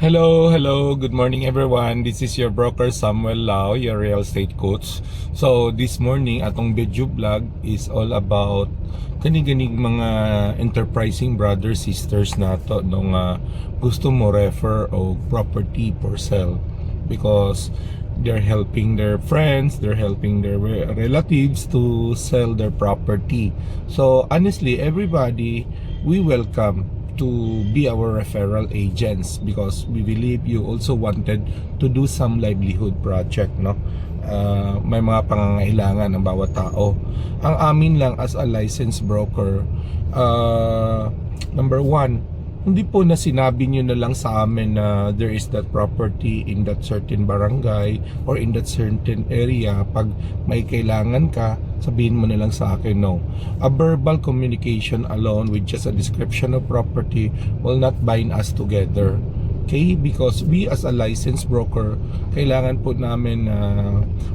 Hello, good morning everyone. This is your broker Samuel Lau, your real estate coach. So this morning atong video vlog is all about kani-ganig mga enterprising brothers sisters nato nung gusto mo refer o property for sale because they're helping their friends, they're helping their relatives to sell their property. So honestly, everybody we welcome to be our referral agents because we believe you also wanted to do some livelihood project, no? May mga pangangailangan ng bawat tao. Ang amin lang as a licensed broker, number one, hindi po na sinabi nyo na lang sa amin na there is that property in that certain barangay or in that certain area. Pag may kailangan ka, sabihin mo na lang sa akin. No, a verbal communication alone with just a description of property will not bind us together. Okay, because we as a licensed broker, kailangan po namin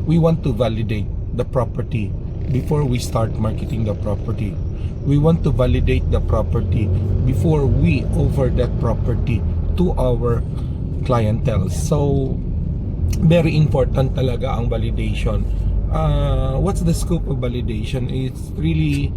we want to validate the property before we start marketing the property. We want to validate the property before we offer that property to our clientele. So very important talaga ang validation. What's the scope of validation? It's really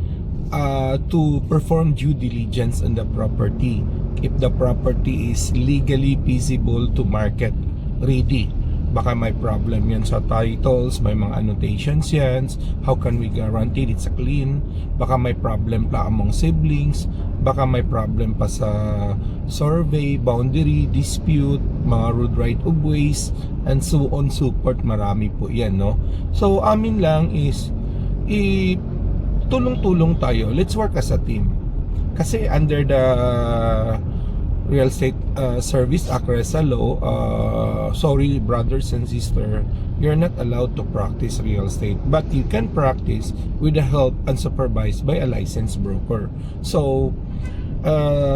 to perform due diligence on the property. If the property is legally feasible to market ready, baka may problem yan sa titles, may mga annotations yan, how can we guarantee it's a clean, baka may problem pa among siblings, baka may problem pa sa survey, boundary, dispute, mga road right of ways, and so on, so forth. Marami po yan, no? So amin lang is tulong-tulong tayo, let's work as a team kasi under the Real Estate Service Act RESA law, sorry brothers and sisters, you're not allowed to practice real estate, but you can practice with the help and supervised by a licensed broker. So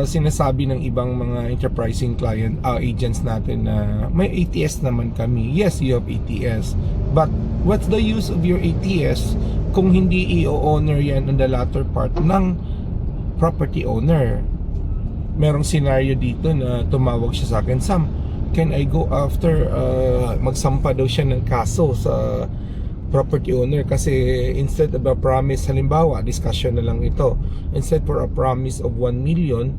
sinasabi ng ibang mga enterprising client agents natin na may ATS naman kami. Yes, you have ATS, but what's the use of your ATS kung hindi i-owner yan on the latter part ng property owner? Merong scenario dito na tumawag siya sa akin, Sam, can I go after magsampa daw siya ng kaso sa property owner kasi instead of a promise, halimbawa discussion na lang ito, instead for a promise of 1 million,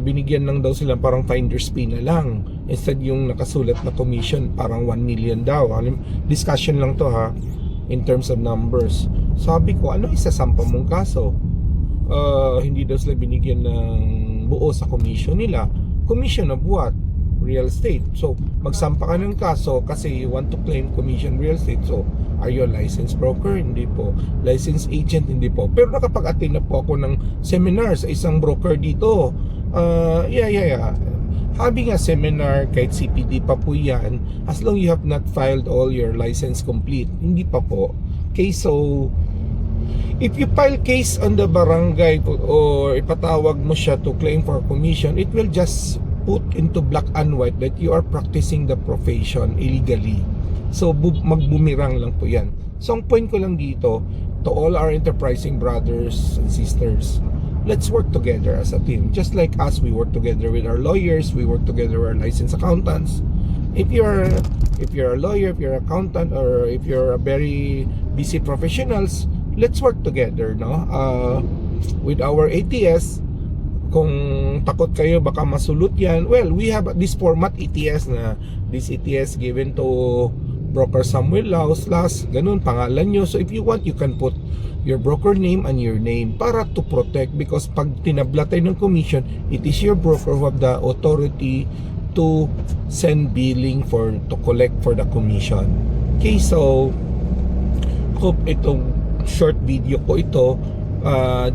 binigyan lang daw sila parang finder's fee na lang, instead yung nakasulat na commission parang 1 million daw. Discussion lang to ha, in terms of numbers. Sabi ko, ano isasampa mong kaso? Hindi daw sila binigyan ng buo sa commission nila. Commission of what? Real estate. So magsampa ka ng kaso kasi you want to claim commission real estate. So are you a licensed broker? Hindi po. Licensed agent? Hindi po. Pero nakapag-attend na po ako ng seminar sa isang broker dito. Having a seminar, kahit CPD pa po yan, as long you have not filed all your license complete, hindi pa po. Okay, so if you file case on the barangay or ipatawag mo siya to claim for commission, it will just put into black and white that you are practicing the profession illegally. So magbumirang lang po yan. So ang point ko lang dito, to all our enterprising brothers and sisters, let's work together as a team. Just like us, we work together with our lawyers, we work together with our licensed accountants. If you're a lawyer, if you're an accountant, or if you're a very busy professionals, let's work together, no? With our ATS, kung takot kayo baka masulot yan, well, we have this format ATS na this ATS given to broker Samuel Lau / ganun pangalan nyo. So if you want, you can put your broker name and your name para to protect, because pag tinabla tayo ng commission, it is your broker who have the authority to send billing to collect for the commission. Okay, so hope itong short video ko ito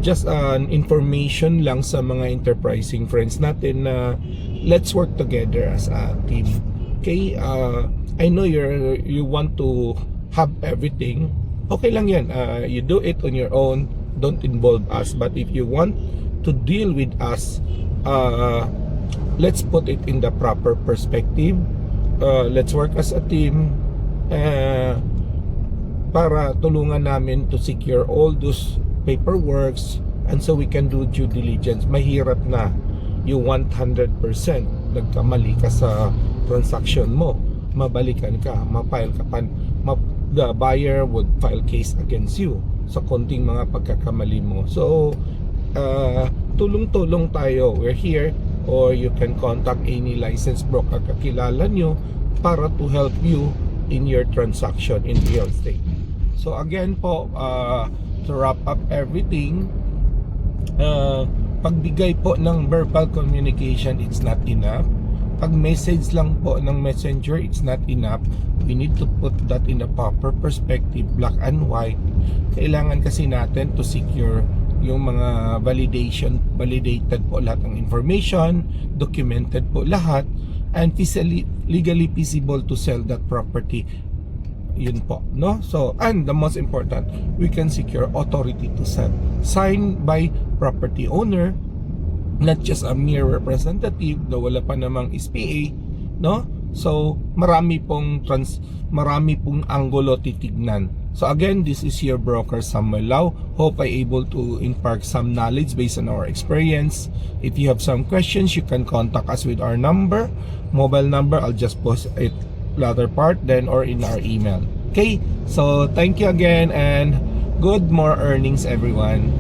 just an information lang sa mga enterprising friends natin na let's work together as a team. Okay, I know you want to have everything. Okay lang yan, you do it on your own, don't involve us. But if you want to deal with us, let's put it in the proper perspective. Let's work as a team para tulungan namin to secure all those paperworks and so we can do due diligence. Mahirap na you want 100%. nagkamali ka sa transaction mo, mabalikan ka, ma-file ka pa, the buyer would file case against you sa konting mga pagkakamali mo. So tulong-tulong tayo. We're here, or you can contact any licensed broker kakilala nyo para to help you in your transaction in real estate. So again po, to wrap up everything, pagbigay po ng verbal communication, it's not enough. Pag message lang po ng messenger, it's not enough. We need to put that in a proper perspective, black and white. Kailangan kasi natin to secure yung mga validated po lahat ng information, documented po lahat, and legally feasible to sell that property. Yun po, no? So, and the most important, we can secure authority to sell, signed by property owner, not just a mere representative na wala pa namang SPA, no? So, marami pong anggulo titignan. So again, this is your broker Samuel Lau. Hope I able to impart some knowledge based on our experience. If you have some questions, you can contact us with our number, mobile number. I'll just post it latter part then or in our email. Okay, so thank you again and good more earnings everyone.